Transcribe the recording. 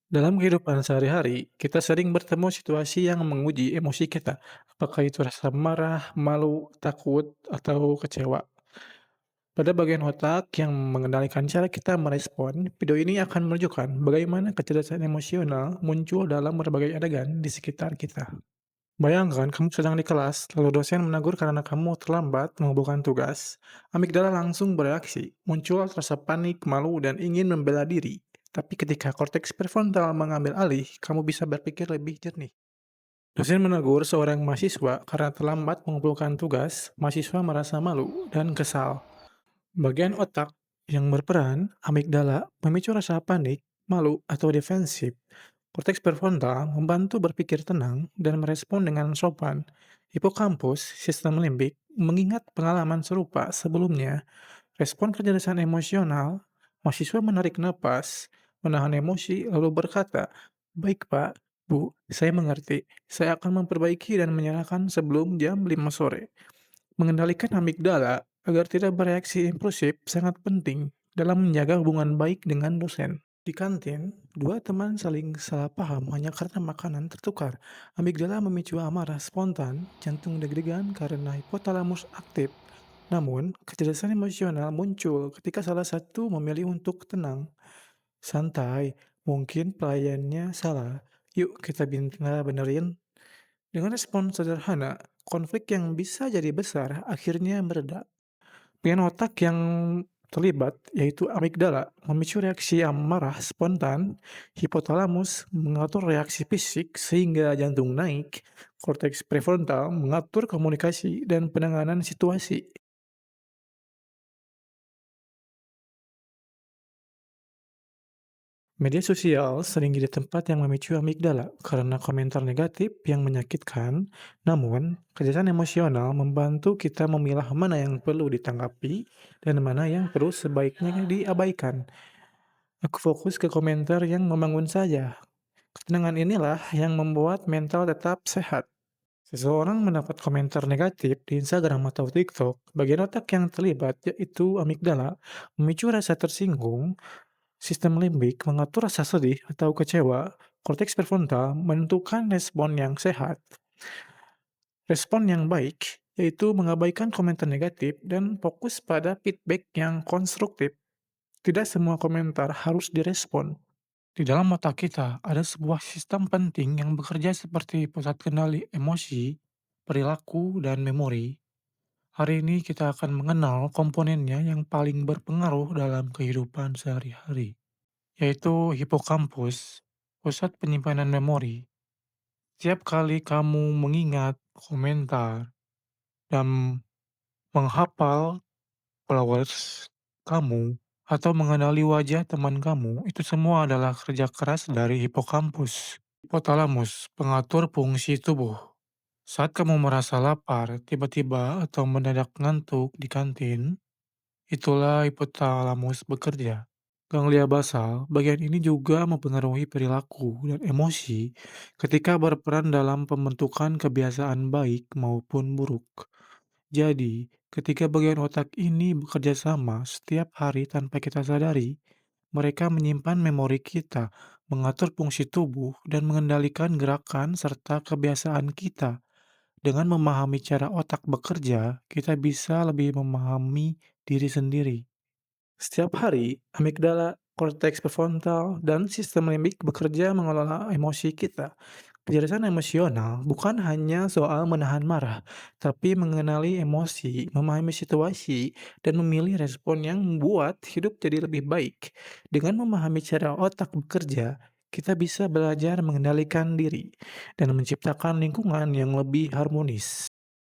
Dalam kehidupan sehari-hari, kita sering bertemu situasi yang menguji emosi kita. Apakah itu rasa marah, malu, takut, atau kecewa. Pada bagian otak yang mengendalikan cara kita merespon, video ini akan menunjukkan bagaimana kecerdasan emosional muncul dalam berbagai adegan di sekitar kita. Bayangkan kamu sedang di kelas, lalu dosen menegur karena kamu terlambat mengumpulkan tugas. Amigdala langsung bereaksi, muncul rasa panik, malu, dan ingin membela diri. Tapi ketika korteks prefrontal mengambil alih, kamu bisa berpikir lebih jernih. Dosen menegur seorang mahasiswa karena terlambat mengumpulkan tugas, mahasiswa merasa malu dan kesal. Bagian otak yang berperan, amigdala, memicu rasa panik, malu, atau defensif. Korteks prefrontal membantu berpikir tenang dan merespon dengan sopan. Hipokampus, sistem limbik, mengingat pengalaman serupa sebelumnya. Respon kecerdasan emosional, mahasiswa menarik napas, menahan emosi, lalu berkata, "Baik Pak, Bu, saya mengerti. Saya akan memperbaiki dan menyerahkan sebelum jam 5 sore." Mengendalikan amigdala agar tidak bereaksi impulsif sangat penting dalam menjaga hubungan baik dengan dosen. Di kantin, dua teman saling salah paham hanya karena makanan tertukar. Amigdala memicu amarah spontan, jantung deg-degan karena hipotalamus aktif. Namun, kecerdasan emosional muncul ketika salah satu memilih untuk tenang. Santai, mungkin pelayannya salah. Yuk kita benerin. Dengan respon sederhana, konflik yang bisa jadi besar akhirnya mereda. Bagian otak yang terlibat, yaitu amigdala, memicu reaksi amarah spontan, hipotalamus mengatur reaksi fisik sehingga jantung naik, korteks prefrontal mengatur komunikasi dan penanganan situasi. Media sosial sering jadi tempat yang memicu amigdala karena komentar negatif yang menyakitkan, namun kecerdasan emosional membantu kita memilah mana yang perlu ditanggapi dan mana yang perlu sebaiknya diabaikan. Aku fokus ke komentar yang membangun saja. Ketenangan inilah yang membuat mental tetap sehat. Seseorang mendapat komentar negatif di Instagram atau TikTok, bagian otak yang terlibat yaitu amigdala memicu rasa tersinggung. Sistem limbik mengatur rasa sedih atau kecewa, korteks prefrontal menentukan respon yang sehat. Respon yang baik yaitu mengabaikan komentar negatif dan fokus pada feedback yang konstruktif. Tidak semua komentar harus direspon. Di dalam otak kita ada sebuah sistem penting yang bekerja seperti pusat kendali emosi, perilaku, dan memori. Hari ini kita akan mengenal komponennya yang paling berpengaruh dalam kehidupan sehari-hari, yaitu hipokampus, pusat penyimpanan memori. Setiap kali kamu mengingat, komentar, dan menghafal followers kamu, atau mengenali wajah teman kamu, itu semua adalah kerja keras dari hipokampus. Hipotalamus, pengatur fungsi tubuh. Saat kamu merasa lapar, tiba-tiba atau mendadak ngantuk di kantin, itulah hipotalamus bekerja. Ganglia basal, bagian ini juga mempengaruhi perilaku dan emosi ketika berperan dalam pembentukan kebiasaan baik maupun buruk. Jadi, ketika bagian otak ini bekerja sama setiap hari tanpa kita sadari, mereka menyimpan memori kita, mengatur fungsi tubuh, dan mengendalikan gerakan serta kebiasaan kita. Dengan memahami cara otak bekerja, kita bisa lebih memahami diri sendiri. Setiap hari, amigdala, korteks prefrontal, dan sistem limbik bekerja mengelola emosi kita. Kecerdasan emosional bukan hanya soal menahan marah, tapi mengenali emosi, memahami situasi, dan memilih respon yang membuat hidup jadi lebih baik. Dengan memahami cara otak bekerja, kita bisa belajar mengendalikan diri dan menciptakan lingkungan yang lebih harmonis.